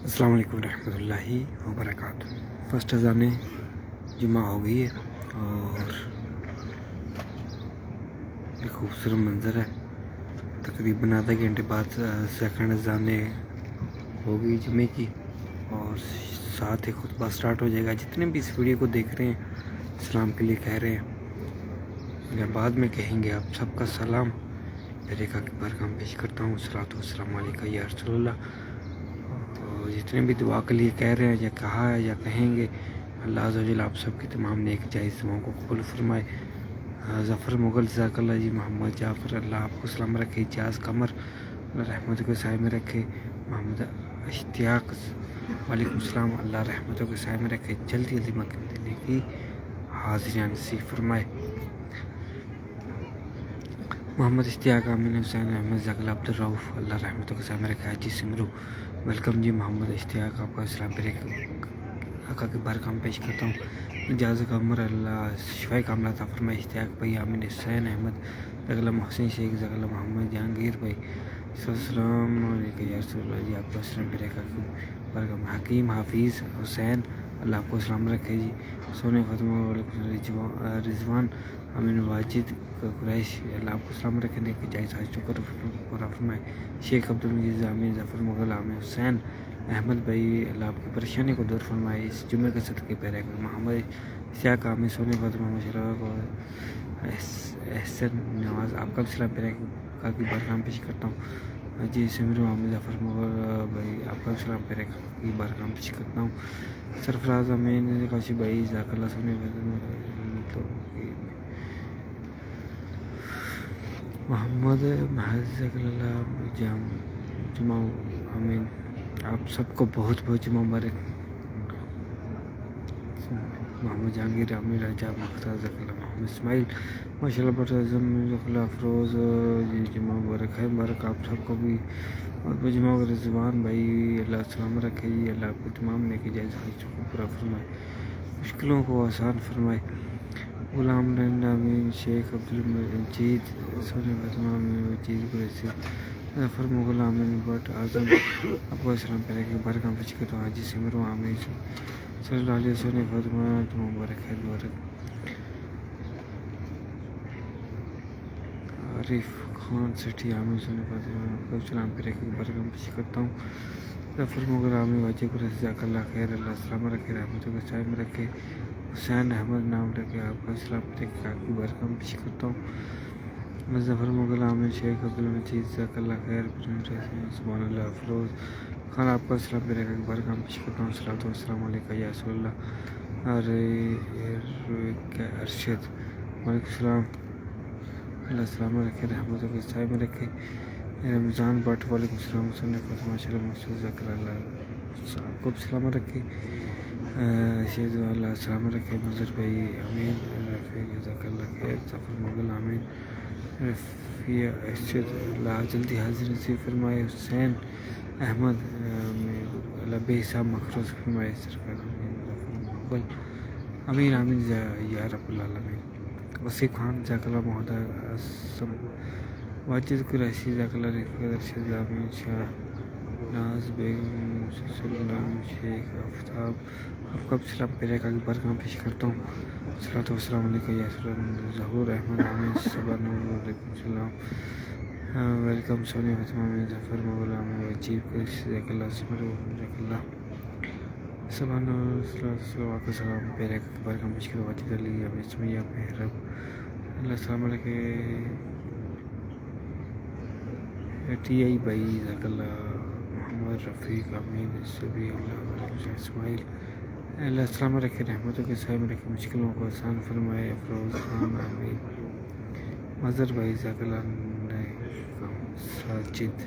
अस्सलाम वालेकुम रहमतुल्लाहि व बरकातुहू। फर्स्ट अज़ान जुमा हो गई है और एक खूबसूरत मंज़र है। तकरीबन आधा घंटे बाद सेकंड अज़ान हो गई जुमे की और साथ ही खुतबा स्टार्ट हो जाएगा। जितने भी इस वीडियो को देख रहे हैं सलाम के लिए कह रहे हैं या बाद में कहेंगे, आप सबका सलाम फिर एक अकबर का पेश करता हूँ। सलातो वस्सलाम अलैका या रसूलल्लाह। और जितने भी दुआ के लिए कह रहे हैं या कहा है या कहेंगे, अल्लाह अज़्ज़ा वजल आप सबकी तमाम नेक जायज़ दुआओं को कबूल फरमाए। ज़फ़र मुग़ल ज़ाकल्ला जी, मोहम्मद जाफ़र अल्लाह आपको सलाम रखे। इजाज़ कमर अल्लाह रहमतों के साए में रखे। मोहम्मद इश्तियाक वालेकुम सलाम अल्लाह रहमतों के साए में रखे। जल्दी जल्दी मक्के मदीने की हाज़िरियाँ नसीब फरमाए। मोहम्मद इश्तियाक आमिन हुसैन अहमद ज़ाकल्ला अब्दुल रऊफ़ अल्लाह रहमतों के साए में रखे। हाजी सिमरू वेलकम जी। मोहम्मद इश्तियाक आपका इस्लाम पर एक आका के बार काम पेश करता हूँ। इजाज़त कमर अल्लाह शिफाए कामला अता फरमाए। इश्तियाक भाई आमिन हुसैन अहमद ज़ाकल्ला मोहसिन शेख ज़ाकल्ला मोहम्मद जहांगीर भाई सलाम या रसूलल्लाह जी आपका इस्लाम पर एक बार हकीम हाफिज़ हुसैन अल्लाह आपको सलाम रखे जी। सोने फातिमा रिजवान अमीन वाजिद कुरैश अल्लाह आपको सलाम रखने की जायज़ हाज शुक्र पूरा फरमाए। शेख अब्दुल मजीद आमिर ज़फ़र मुग़ल आमिर हुसैन अहमद भाई अल्लाह आपकी परेशानी को दूर फरमाए। इस जुम्मे के सदक़े पैर मोहम्मद इश्तियाक आमिर सोने फातिमा मुशर्रफ और एहसन नवाज़ आपका सलाम पैर की बारकाम पेश करता हूँ। जी सिमरू आमिर ज़फ़र मुग़ल भाई आपका सलाम पैर की बारकाम पेश करता हूँ। सरफराज अमीन काशी भाई ज़ाकल्ला सोने तो मोहम्मद महज़ जुमा आमीन आप सबको बहुत बहुत जुमा मुबारक। मोहम्मद जहांगीर आमिर राजा मुख्तार ज़ाकल्ला मोहम्मद इस्माइल माशाल्लाह बरअज़म ज़ाकल्ला अफरोज़ जी जुमा मुबारक है। मुबारक आप सबको भी और जुमा रिजवान भाई अल्लाह सलाम रखे जी। अल्लाह आपको तमाम नेकी जायज़ ख्वाहिशों को पूरा फरमाए, मुश्किलों को आसान फरमाए। गुलाम अमीन शेख अब्दुल मजीद सोने फातिमा मजीद कुरैशी ज़फ़र मुग़ल आमिन बट आज़म आपको सलाम पैर के बार काम पेश करता हूँ। हाजी सिमरू आमिर सल्लल्लाहु अलैहि वसल्लम सोने फातिमा मुबारक है मुबारक। आरिफ खान सेठी आमिर सोने फातिमा आपको सलाम पैर के बार काम पेश करता हूँ। ज़फ़र मुग़ल आमिर वाजिब कुरैशी ज़ाकल्ला खैर अल्लाह सलाम रखे रहमतों के साए में रखे। हुसैन अहमद नाम रखे आपका इस्लाम की बारकाम पेश करता हूँ। ज़फ़र मुग़ल आमिर शेख अब्दुल मजीद ज़ाकल्ला खैर सुभान अल्लाह अफरोज़ खान आपका इस्लाम पर एक बारकाम पेश करता हूँ। सलातो वस्सलाम अलैका या रसूलल्लाह अरशद वालेकुम सलाम अल्लाह सलाम रखे रहमतों के साए में रखे। रमज़ान भट्ट वालेकुम सलाम सुनने को माशाल्लाह महसूस ज़ाकल्ला आपको सलाम रखे। शेख अल्लाह सलाम रखे। मंजर भाई अमीन रफ़ीक ज़ाकल्ला खैर ज़फ़र मुग़ल आमिर रफ़िया अरशद अल्लाह जल्दी हाजिर नसीब फरमाए। हुसैन अहमद अल्लाह बेहिसाब मखरूज फरमाए। सरकार मुग़ल अमीन आमीन या रब्बुल आलमीन। वसीफ़ खान ज़ाकल्ला मोहद्दा असम वाजिद कुरैशी ज़ाकल्ला अरशद आमीन शाह नाज बेगम सल्लम शेख आफ्ताब आपका सलाम पैर का बार काम पेश करता हूँ। सलातो वस्सलाम अलैका या ज़हूर अहमद आमिर वालेकुम सलाम वेलकम सोने फातिमा में ज़फ़र मुग़ल आमिर वाजिब कुरैशी ज़ाकल्ला सिमरू ज़ाकल्ला सबान आपका सलाम पैर का बार काम पेश करता हूँ। वाजिद अली आमिर सुमैया मेहरब अल्लाह सलाम अलैका टीआई भाई ज़ाकल्ला मोहम्मद रफ़ीक अमीन सभी अल्लाह इस्माइल अल्लाह सलाम रखे रहमतों के साए में रखे, मुश्किलों को आसान फरमाए। अफरोज़ खान आमीन मज़र भाई ज़ाकल्ला साजिद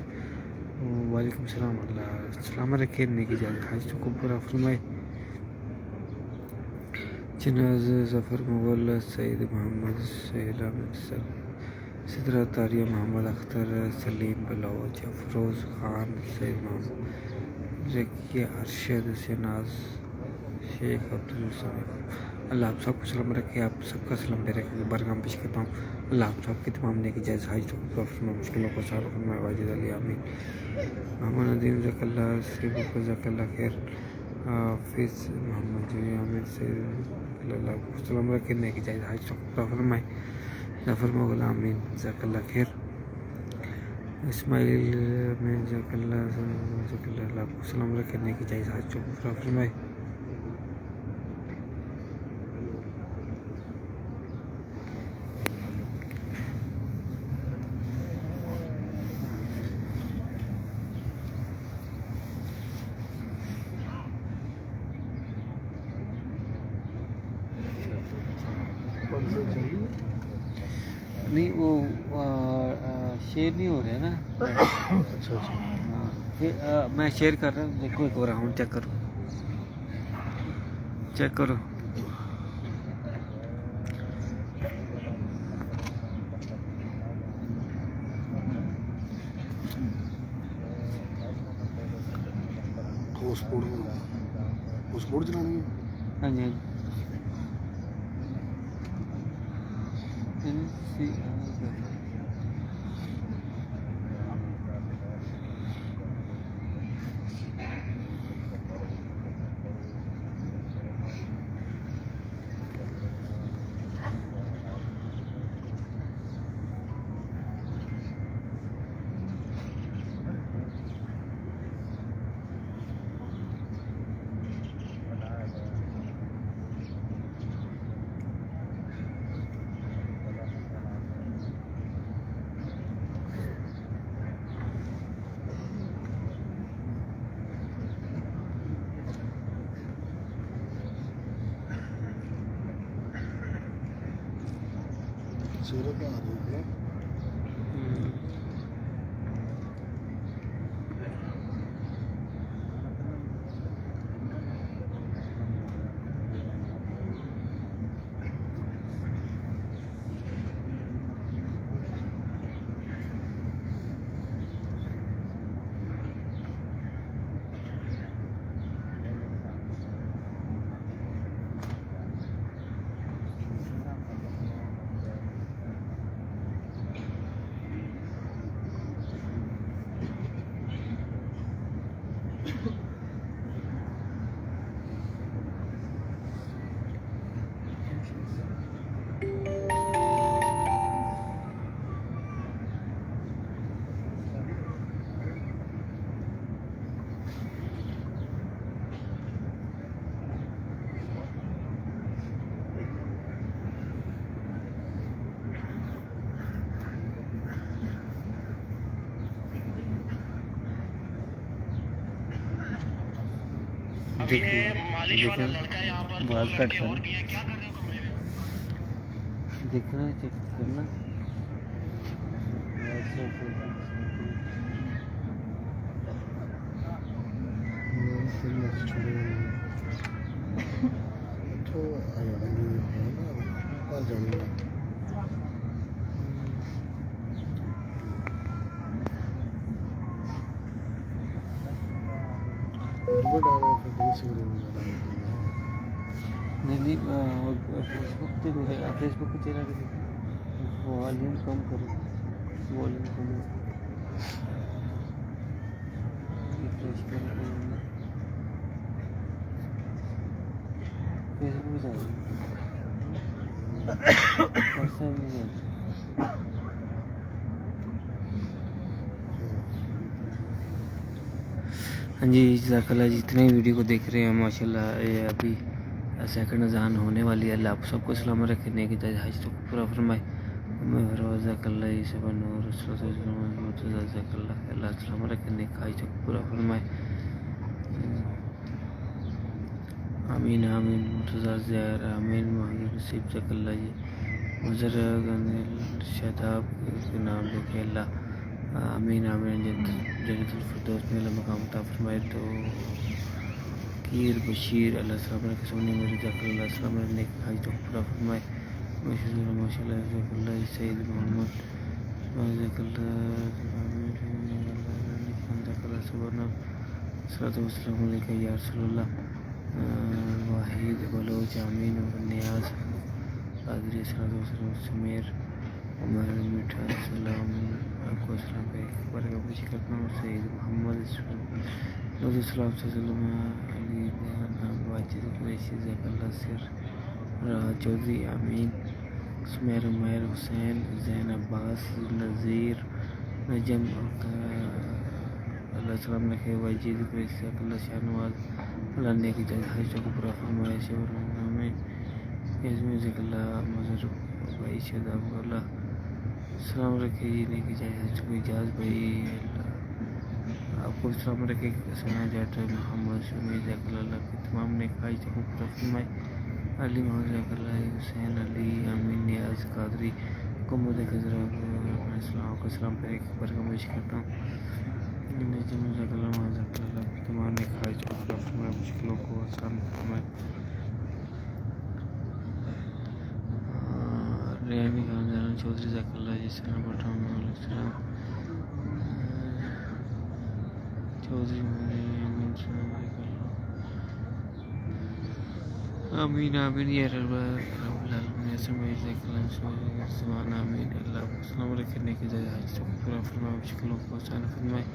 वालेकुम सलाम अल्लाह सलाम रखे नेकी जायज़ हाजतों को पूरा फरमाए। जनाज़ ज़फ़र मुग़ल सईद मोहम्मद सहेल अहमद सिदरा तारिया मोहम्मद अख्तर सलीम बलोच अफरोज़ खान सैद मोहम्मद रकिया अरशद शनाज शेख अब्दुल اللہ آپ سب کو سلام رکھے، آپ سب کا سلام دے رکھے، برگام پیش کرتا ہوں۔ اللہ آپ سب کی تمام نیکی جائز حاجتوں کو پورا فرمائے، مشکلوں کو سارا فرمائے، واجد علی آمین۔ محمد ندیم جزاک اللہ، سیبو کو جزاک اللہ خیر، حافظ محمد جی عامر سے اللہ آپ کو سلام رکھے، نیکی جائز حاجتوں کو پورا فرمائے، ظفر مغل آمین جزاک اللہ خیر۔ اسماعیل میں جزاک اللہ، اللہ آپ کو سلام رکھے، نیکی جائز حاجتوں کو پورا فرمائے۔ نہیں وہ شیئر نہیں ہو رہا ہے نا۔ اچھا اچھا ہاں، پھر میں شیئر کر رہا ہوں، دیکھو ایک اور ہوں، چیک کرو چیک کرو۔ پاسپورٹ چلانی ہے؟ ہاں جی صورت آ رہی ہے۔ بات کٹ کرنا، دیکھنا چیک کرنا۔ نہیں فیس بک پہ فیس بک پہ چلا کے والیوم کم کرو، والیوم کم ریفریش کرو، فیس بک پہ جاؤ ہاں جی جزاک اللہ، جتنے ویڈیو کو دیکھ رہے ہیں ماشاء اللہ، یہ ابھی سیکنڈ اذان ہونے والی ہے۔ اللہ آپ سب کو سلام رکھے، نیکی جائز حاجتوں کو پورا فرمائے۔ جزاک اللہ، سب نور جزاک اللہ، اللہ سلام رکھے، نیکی حاجتوں کو پورا فرمائے، آمین آمین۔ مرتضیٰ زیار آمین، محمد نصیب جزاک اللہ جی، مظہر شاداب کے نام لے کے اللہ آمین آمین، جنت الفردوس میں اللہ مقام عطا فرمائے۔ تو کیر بشیر اللہ السلام علیکم، سونی میری جزاک اللہ السلام علیکم، نیک حاجتوں کو پورا فرمائے، ماشاء اللہ جزاک اللہ، سعید محمد جزاک اللہ، جزاک اللہ، سبحان صلاۃ والسلام علیکم یا رسول اللہ، واحد بلوچ آمین نیاز قادری وسلم سمیر عمر میٹھا سلام آپ کو السلام پہ بار کا پیش کرتا ہوں. سعید محمد نوز السلام صلی اللہ علیہ وسلم علی بیان واجد قریشی ذیک اللہ سر راحت چودھری امین سمیر عمیر حسین زین عباس نذیر نجم اللہ السلام رکھے واجد قریشی ذیک اللہ شاہ نواز اللہ نے کی جائے حج کو پورا فرمائے شور میں عزم ذیک اللہ مظہر بھائی شہداب اللہ السلام رکھے جی نے کی جائے حج کو اجاز بھائی آپ کو السلام رکھے سنا جاٹ محمد شمید ذیک اللہ کے تمام نے حج کو پورا فرمائے علی محمد ذیک اللہ حسین علی امین نیاز قادری محمد خضرا السلام کو السلام پہ ایک بار کا پیش کرتا ہوں. نجم ذیک اللہ محمد ذیک اللہ کے تمام نے حج کو پورا فرمائے مشکلوں کو آسان فرمائے. ریانی خاندان چودھری ذیک اللہ جی السلام پٹھان علیہ السلام چودھری آمین آمین یا رب العالمین ذیک اللہ زمان آمین. اللہ کو السلام رکھنے کی جائے حج کو پورا فرمائے مشکلوں کو آسان فرمائے.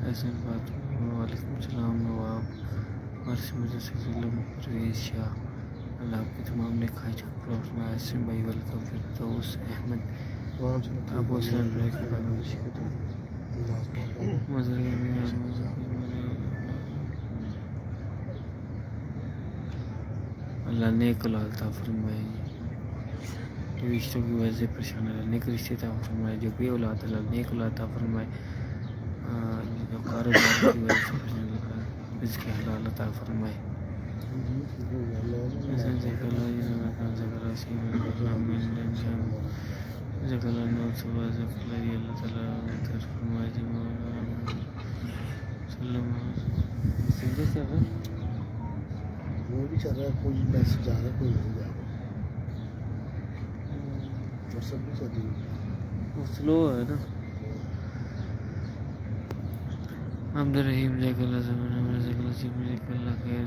احسن بات وعلیکم السلام نواب مرسی مجھے پرویز شاہ اللہ آپ کے تمام نے حج کو پورا فرمائے. اسم بھائی ویلکم فردوس احمد ابو حسین بریک اللہ نیک اولاد عطا فرمائے. جو رشتوں کی وجہ سے پریشان ہے نیک رشتے عطا فرمائے. جو بھی اولاد اللہ نیک اولاد عطا فرمائے. جو کاروبار کی وجہ سے پریشان ہے رزق حلال عطا فرمائے. وہ بھی چل رہا ہے کوئی میسج آ رہا ہے کوئی نہیں جا رہا اور سب بھی چل رہی ہے سلو ہے نا. عبد الرحیم ذیک اللہ زمان ذیک اللہ ذیک اللہ خیر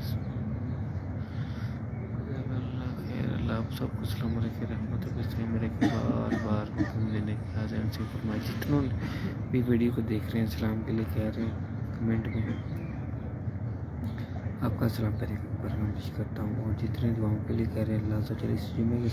اللہ آپ سب کو سلام رکھے رحمت میں رکھے بار بار حکم دینے کے حاضر سے فرمائے. جتنوں بھی ویڈیو کو دیکھ رہے ہیں سلام کے لیے کہہ رہے ہیں کمنٹ میں آپ کا سلام پیش کرتا ہوں. اور جتنے دعاؤں کے لیے کہہ رہے ہیں اللہ سے چلے اس جمعے کے